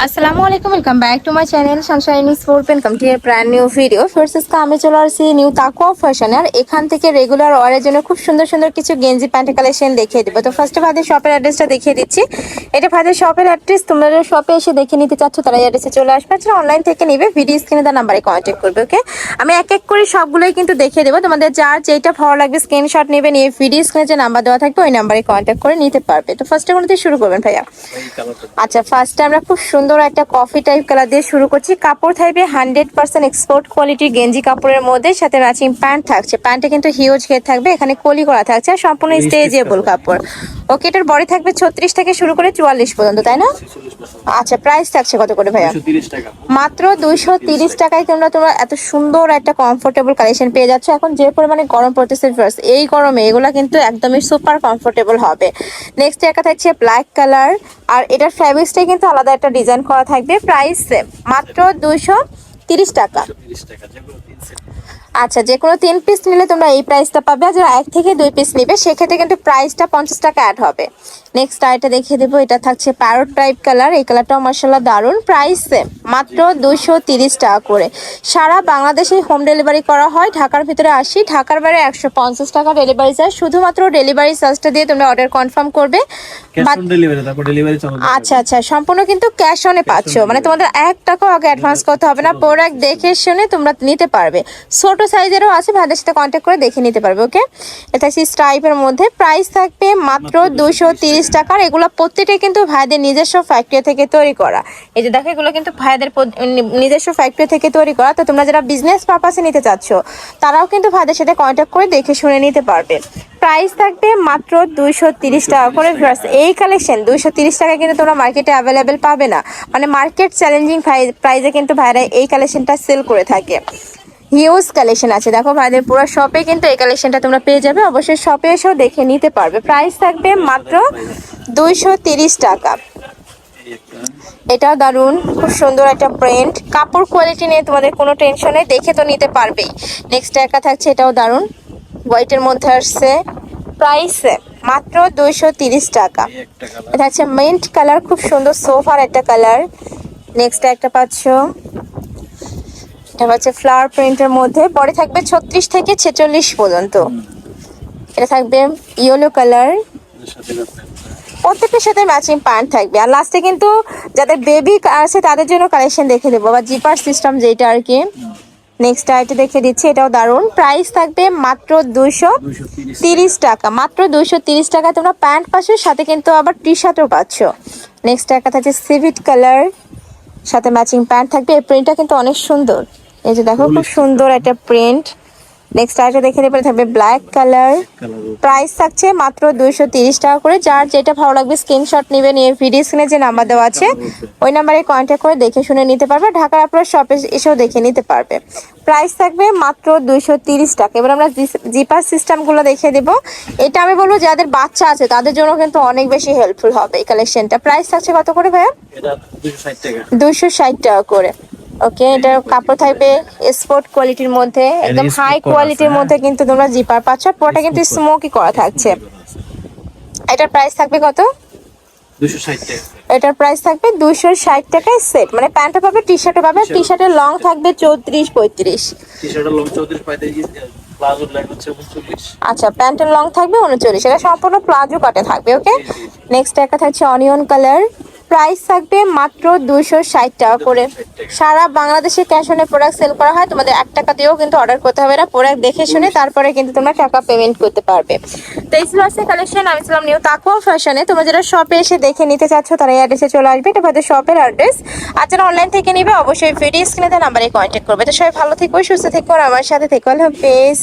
আসসালামু আলাইকুম, welcome back to my channel Sunshine sport. Welcome to A brand new video. First আমি চলে আসছি নিউ তাকওয়া ফ্যাশন। আর এখান থেকে রেগুলার ওয়ারের জন্য খুব সুন্দর সুন্দর কিছু গেঞ্জি প্যান্ট কালেকশন দেখিয়ে দেবো। তো ফার্স্টে ভাইদের শপের অ্যাড্রেসটা দেখিয়ে দিচ্ছি। এটা ভাইদের শপের অ্যাড্রেস। তোমরা শপে এসে দেখে নিতে চাচ্ছ তারা এই অ্যাড্রেসে চলে আসবে। আচ্ছা, অনলাইন থেকে নিবে ভিডিও স্ক্রিনে তার নাম্বারে কন্ট্যাক্ট করবে। ওকে, আমি এক এক করে সবগুলোই কিন্তু দেখিয়ে দেবো। তোমাদের যার যেটা ভালো লাগবে স্ক্রিনশট নেবে, নিয়ে ভিডিও স্ক্রিনে যে নাম্বার দেওয়া থাকবে ওই নাম্বারে কন্ট্যাক্ট করে নিতে পারবে। তো ফার্স্টে কোনটা শুরু করবেন ভাইয়া? আচ্ছা, ফার্স্টে আমরা খুব সুন্দর একটা কফি টাইপ কালার দিয়ে শুরু করছি। কাপড় থাকবে 100% এক্সপোর্ট কোয়ালিটির গেঞ্জি কাপড়ের মধ্যে, সাথে ম্যাচিং প্যান্ট থাকছে। প্যান্টে কিন্তু হিউজ ঘের থাকবে, এখানে কলি করা থাকছে, আর সম্পূর্ণ স্ট্রেচেবল কাপড়। ওকে, এটার বডি থাকবে 36 থেকে শুরু করে 44 পর্যন্ত, তাই না? আচ্ছা, প্রাইস থাকছে কত করে ভাইয়া? মাত্র 230 টাকায় তোমরা এত সুন্দর একটা কমফোর্টেবল কালেকশন পেয়ে যাচ্ছ। এখন যে পরিমাণে গরম পড়তেছে, এই গরমে এগুলা কিন্তু একদমই সুপার কমফোর্টেবল হবে। নেক্সট একটা থাকছে ব্ল্যাক কালার, আর এটার ফ্যাব্রিক্সটাই কিন্তু আলাদা একটা ডিজাইন করা থাকবে। প্রাইস মাত্র 230 টাকা। আচ্ছা, যে কোনো 3 পিস নিলে তোমরা এই প্রাইসটা পাবে। আর যারা 1 থেকে 2 পিস নিবে সেক্ষেত্রে কিন্তু প্রাইসটা 50 টাকা অ্যাড হবে। নেক্সট আইটা দেখিয়ে দেবো। এটা থাকছে প্যারট টাইপ কালার। এই কালারটাও মাশাআল্লাহ দারুণ। প্রাইস মাত্র 230 টাকা করে। সারা বাংলাদেশে হোম ডেলিভারি করা হয়। ঢাকার ভিতরে 80, ঢাকার বাইরে 150 টাকা ডেলিভারি চার্জ। শুধুমাত্র ডেলিভারি চার্জটা দিয়ে তোমরা অর্ডার কনফার্ম করবে। আচ্ছা আচ্ছা, সম্পূর্ণ কিন্তু ক্যাশ অনে পাচ্ছ, মানে তোমাদের 1 টাকাও আগে অ্যাডভান্স করতে হবে না। প্রোডাক্ট দেখে শুনে তোমরা নিতে পারবে। ছোট সাইজেরও আছে, ভাইদের সাথে কন্ট্যাক্ট করে দেখে নিতে পারবে। ওকে, এটা স্ট্রাইপের মধ্যে। প্রাইস থাকবে মাত্র 230 টাকার। এগুলো প্রত্যেকটাই কিন্তু ভাইদের নিজস্ব ফ্যাক্টরি থেকে তৈরি করা। এই যে দেখো, এগুলো কিন্তু ভাইদের নিজস্ব ফ্যাক্টরি থেকে তৈরি করা। তো তোমরা যারা বিজনেস পারপাসে নিতে চাচ্ছ তারাও কিন্তু ভাইদের সাথে কন্ট্যাক্ট করে দেখে শুনে নিতে পারবে। প্রাইস থাকবে মাত্র 230 টাকা করে। এই কালেকশন 230 টাকা কিন্তু তোমরা মার্কেটে অ্যাভেলেবেল পাবে না, মানে মার্কেট চ্যালেঞ্জিং প্রাইসে কিন্তু ভাইরা এই কালেকশনটা সেল করে থাকে। হিউজ কালেকশন আছে, দেখো ভাইদের পুরো শপে কিন্তু এই কালেকশনটা তোমরা পেয়ে যাবে। অবশ্যই শপে এসেও দেখে নিতে পারবে। প্রাইস থাকবে মাত্র 230 টাকা। এটাও দারুণ, খুব সুন্দর একটা প্রিন্ট। কাপড় কোয়ালিটি নিয়ে তোমাদের কোনো টেনশন নেই, দেখে তো নিতে পারবেই। নেক্সট একটা থাকছে, এটাও দারুণ, হোয়াইটের মধ্যে আসছে। প্রাইস মাত্র 230 টাকা। এটা হচ্ছে মিন্ট কালার, খুব সুন্দর সোফার একটা কালার। নেক্সট একটা পাচ্ছ, এটা হচ্ছে ফ্লাওয়ার প্রিন্টের মধ্যে। বডি থাকবে 36 থেকে 46 পর্যন্ত। এটা থাকবে ইয়েলো কালার, প্রত্যেকটার সাথে ম্যাচিং প্যান্ট থাকবে। আর লাস্টে কিন্তু যাদের বেবি আছে তাদের জন্য কালেকশন দেখে দেবো, বা জিপার সিস্টেম যেটা আর কি। নেক্সট আইটা দেখে দিচ্ছি, এটাও দারুণ। প্রাইস থাকবে মাত্র 230 টাকা। মাত্র 230 টাকা তোমরা প্যান্ট পাচ্ছ, সাথে কিন্তু আবার টি শার্টও পাচ্ছ। নেক্সট একটা থাকছে সিভিট কালার, সাথে ম্যাচিং প্যান্ট থাকবে। এই প্রিন্টটা কিন্তু অনেক সুন্দর। এই যে দেখো, খুব সুন্দর একটা প্রিন্ট। নেক্সট আইটা দেখে নেবে, থাকবে ব্ল্যাক কালার। প্রাইস থাকছে মাত্র 230 টাকা করে। যার যেটা ভালো লাগবে স্ক্রিনশট নেবে, নিয়ে ভিডিও স্ক্রিনে যে নাম্বার দেওয়া আছে ওই নাম্বারে কন্ট্যাক্ট করে দেখে শুনে নিতে পারবে। ঢাকার আপনার শপে এসেও দেখে নিতে পারবে। প্রাইস থাকবে মাত্র 230 টাকা। এবার আমরা জিপার সিস্টেমগুলো দেখে দেব। এটা আমি বলবো যাদের বাচ্চা আছে তাদের জন্য কিন্তু অনেক বেশি হেল্পফুল হবে এই কালেকশনটা। প্রাইস থাকছে কত করে ভাইয়া? 260 টাকা করে। ওকে, এটা কাপড় থাকবে স্পোর্ট কোয়ালিটির মধ্যে, একদম হাই কোয়ালিটির মধ্যে কিন্তু তোমরা জিপার পাচ্ছ। পুরোটা কিন্তু স্মোকি করা থাকছে। এটার প্রাইস থাকবে কত? 260 টাকা। এটার প্রাইস থাকবে 260 টাকায় সেট, মানে প্যান্টও পাবে, টি শার্টও পাবে। টি শার্টের লং থাকবে 34-35। টি শার্টের লং 34-35, প্লাজোর লেন্থ হচ্ছে 39। আচ্ছা, প্যান্টের লং থাকবে 39। এটা সম্পূর্ণ প্লাজো কাটে থাকবে। ওকে, নেক্সট একটা থাকছে অনিয়ন কালার। প্রাইস থাকবে মাত্র 260 টাকা করে। সারা বাংলাদেশে ক্যাশ অনে প্রোডাক্ট সেল করা হয়। তোমাদের 1 টাকা দিয়েও কিন্তু অর্ডার করতে হবে না, প্রোডাক্ট দেখে শুনে তারপরে কিন্তু তোমরা টাকা পেমেন্ট করতে পারবে। তো এই ছিল আজকে কালেকশন। আমি ছিলাম নিউ তাকওয়া ফ্যাশনে। তোমরা যারা শপে এসে দেখে নিতে চাচ্ছ তারা এই অ্যাড্রেসে চলে আসবে। এটা আমাদের শপের অ্যাড্রেস। আর যারা অনলাইন থেকে নিবে অবশ্যই ভিডিও স্ক্রিনে দেওয়া নাম্বারে কন্ট্যাক্ট করবে। তো সবাই ভালো থেকো, সুস্থ থেকো, আর আমার সাথে থেকো। আল্লাহ হাফেজ।